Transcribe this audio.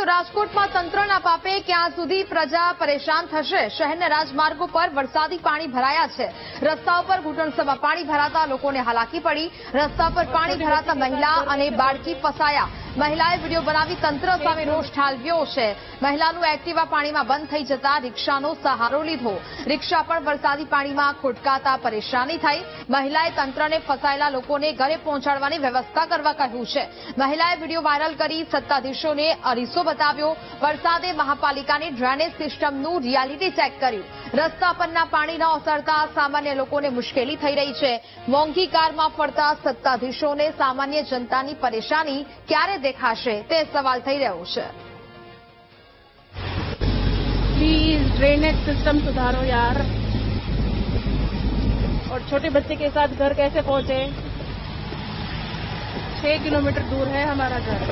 રાજકોટમાં તંત્રના પાપે ક્યાં સુધી પ્રજા પરેશાન થશે? શહેરના રાજમાર્ગો પર વરસાદી પાણી ભરાયા છે. રસ્તા ઉપર ઘૂંટણસમાં પાણી ભરાતા લોકોને હાલાકી પડી. રસ્તા પર પાણી ભરાતા મહિલા અને બાળકી ફસાયા. મહિલાએ વિડીયો બનાવી તંત્ર સામે રોષ ઠાલવ્યો છે. મહિલાનું એક્ટિવા પાણીમાં બંધ થઈ જતા રિક્ષાનો સહારો લીધો. રિક્ષા પણ વરસાદી પાણીમાં ખોટકાતા પરેશાની થઈ. મહિલાએ તંત્રને ફસાયેલા લોકોને ઘરે પહોંચાડવાની વ્યવસ્થા કરવા કહ્યું છે. મહિલાએ વિડીયો વાયરલ કરી સત્તાધીશોને અરીસો બતાવ્યો. વરસાદે મહાપાલિકાની ડ્રેનેજ સિસ્ટમનું રિયાલિટી ચેક કર્યું. રસ્તા પરના પાણી ન ઓસરતા સામાન્ય લોકોને મુશ્કેલી થઈ રહી છે. મોંઘી કારમાં ફરતા સત્તાધીશોને સામાન્ય જનતાની પરેશાની ક્યારે દેખાશે તે સવાલ થઈ રહ્યો છે. प्लीज ड्रेनेज सिस्टम सुधारो यार। और छोटे बच्चे के साथ घर कैसे पहुंचे? 6 किलोमीटर दूर है हमारा घर।